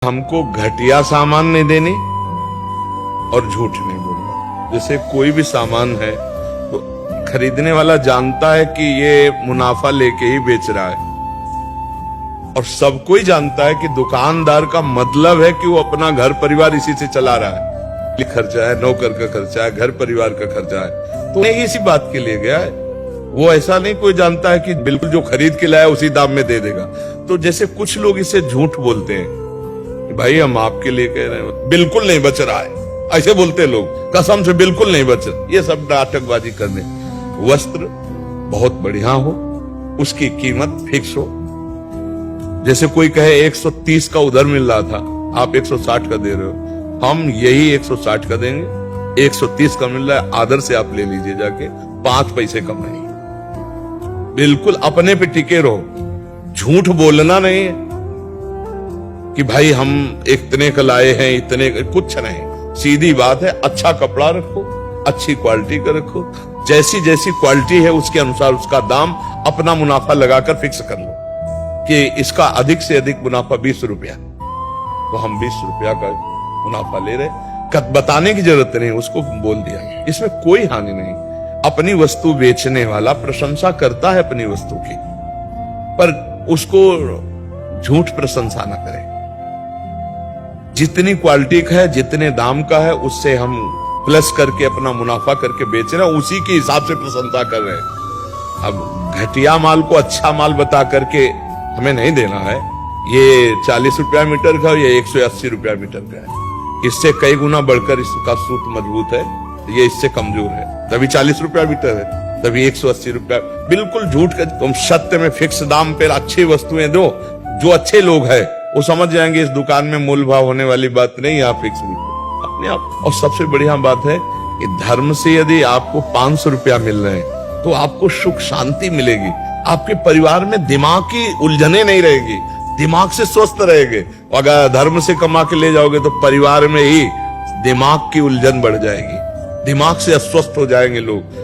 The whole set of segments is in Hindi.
हमको घटिया सामान नहीं देनी और झूठ नहीं बोलना। जैसे कोई भी सामान है तो खरीदने वाला जानता है कि ये मुनाफा लेके ही बेच रहा है, और सब कोई जानता है कि दुकानदार का मतलब है कि वो अपना घर परिवार इसी से चला रहा है। खर्चा है, नौकर का खर्चा है, घर परिवार का खर्चा है, तो इसी बात के लिए गया है। वो ऐसा नहीं कोई जानता है कि बिल्कुल जो खरीद के लाया उसी दाम में दे देगा। तो जैसे कुछ लोग इसे झूठ बोलते हैं कि भाई हम आपके लिए कह रहे हैं, बिल्कुल नहीं बच रहा है, ऐसे बोलते लोग, कसम से बिल्कुल नहीं बच रहा। ये सब नाटकबाजी करने। वस्त्र बहुत बढ़िया हो, उसकी कीमत फिक्स हो। जैसे कोई कहे 130 का उधर मिल रहा था, आप 160 का दे रहे हो, हम यही 160 का देंगे। 130 का मिल रहा है, आदर से आप ले लीजिए जाके, 5 पैसे कम नहीं। बिल्कुल अपने पे टिके रहो, झूठ बोलना नहीं है कि भाई हम इतने का लाए हैं, इतने कुछ नहीं। सीधी बात है, अच्छा कपड़ा रखो, अच्छी क्वालिटी का रखो, जैसी जैसी क्वालिटी है उसके अनुसार उसका दाम अपना मुनाफा लगाकर फिक्स कर लो कि इसका अधिक से अधिक मुनाफा 20 रुपया, तो हम 20 रुपया का मुनाफा ले रहे। बताने की जरूरत नहीं, उसको बोल दिया, इसमें कोई हानि नहीं। अपनी वस्तु बेचने वाला प्रशंसा करता है अपनी वस्तु की, पर उसको झूठ प्रशंसा न करे। जितनी क्वालिटी का है, जितने दाम का है, उससे हम प्लस करके अपना मुनाफा करके बेच रहे हैं, उसी के हिसाब से प्रशंसा कर रहे हैं। अब घटिया माल को अच्छा माल बता करके हमें नहीं देना है। ये 40 रुपया मीटर का, ये 180 रुपया मीटर का है, इससे कई गुना बढ़कर इसका सूत मजबूत है, ये इससे कमजोर है, तभी 40 रुपया मीटर है, तभी 180 रुपया। बिल्कुल झूठ का। तुम सत्य में फिक्स दाम पर अच्छी वस्तुएं दो, जो अच्छे लोग हैं वो समझ जाएंगे इस दुकान में मूल भाव होने वाली बात नहीं, यहाँ फिक्स अपने आप। और सबसे बढ़िया बात है कि धर्म से यदि आपको 500 रुपया मिल रहे हैं तो आपको सुख शांति मिलेगी, आपके परिवार में दिमाग की उलझने नहीं रहेगी, दिमाग से स्वस्थ रहेंगे। अगर धर्म से कमा के ले जाओगे तो परिवार में ही दिमाग की उलझन बढ़ जाएगी, दिमाग से अस्वस्थ हो जाएंगे लोग।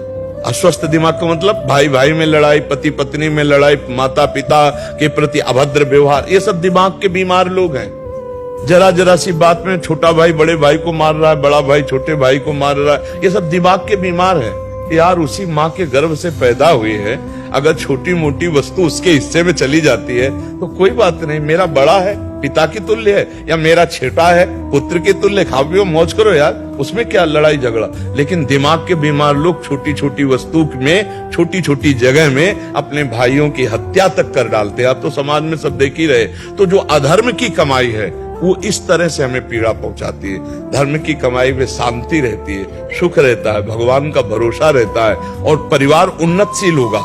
अस्वस्थ दिमाग का मतलब भाई भाई में लड़ाई, पति पत्नी में लड़ाई, माता पिता के प्रति अभद्र व्यवहार, ये सब दिमाग के बीमार लोग हैं। जरा जरा सी बात में छोटा भाई बड़े भाई को मार रहा है, बड़ा भाई छोटे भाई को मार रहा है, ये सब दिमाग के बीमार है। यार उसी माँ के गर्भ से पैदा हुई है, अगर छोटी मोटी वस्तु उसके हिस्से में चली जाती है तो कोई बात नहीं, मेरा बड़ा है, पिता की तुल्य है, या मेरा छोटा है, पुत्र के तुल्य, खाओ पियो मौज करो यार, उसमें क्या लड़ाई झगड़ा। लेकिन दिमाग के बीमार लोग छोटी छोटी वस्तु में, छोटी छोटी जगह में अपने भाइयों की हत्या तक कर डालते हैं। आप तो समाज में सब देख ही रहे। तो जो अधर्म की कमाई है वो इस तरह से हमें पीड़ा पहुंचाती है। धर्म की कमाई में शांति रहती है, सुख रहता है, भगवान का भरोसा रहता है, और परिवार उन्नतशील होगा,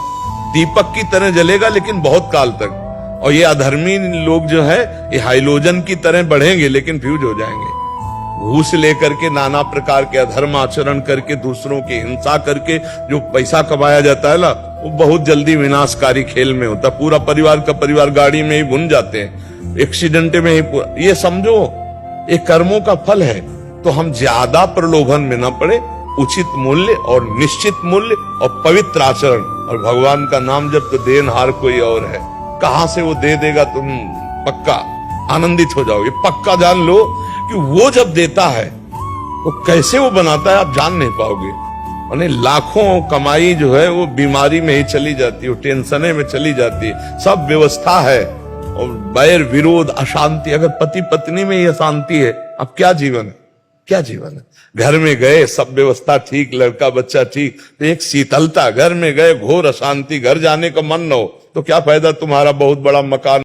दीपक की तरह जलेगा लेकिन बहुत काल तक। और ये अधर्मी लोग जो है ये हाइलोजन की तरह बढ़ेंगे लेकिन फ्यूज हो जाएंगे। घूस लेकर के, नाना प्रकार के अधर्म आचरण करके, दूसरों की हिंसा करके जो पैसा कमाया जाता है ना, वो बहुत जल्दी विनाशकारी खेल में होता है। पूरा परिवार का परिवार गाड़ी में ही भुन जाते हैं, एक्सीडेंट में ही। ये समझो ये कर्मों का फल है। तो हम ज्यादा प्रलोभन में न पड़े, उचित मूल्य और निश्चित मूल्य और पवित्र आचरण, और भगवान का नाम जब तो देनहार कोई और है, कहां से वो दे देगा तुम पक्का आनंदित हो जाओगे। पक्का जान लो कि वो जब देता है वो कैसे वो बनाता है आप जान नहीं पाओगे। और लाखों कमाई जो है वो बीमारी में ही चली जाती है, टेंशने में चली जाती है। सब व्यवस्था है, और बैर विरोध अशांति, अगर पति पत्नी में ही अशांति है, अब क्या जीवन है, क्या जीवन है। घर में गए सब व्यवस्था ठीक, लड़का बच्चा ठीक, तो एक शीतलता, घर में गए घोर अशांति, घर जाने का मन न हो तो क्या फायदा तुम्हारा बहुत बड़ा मकान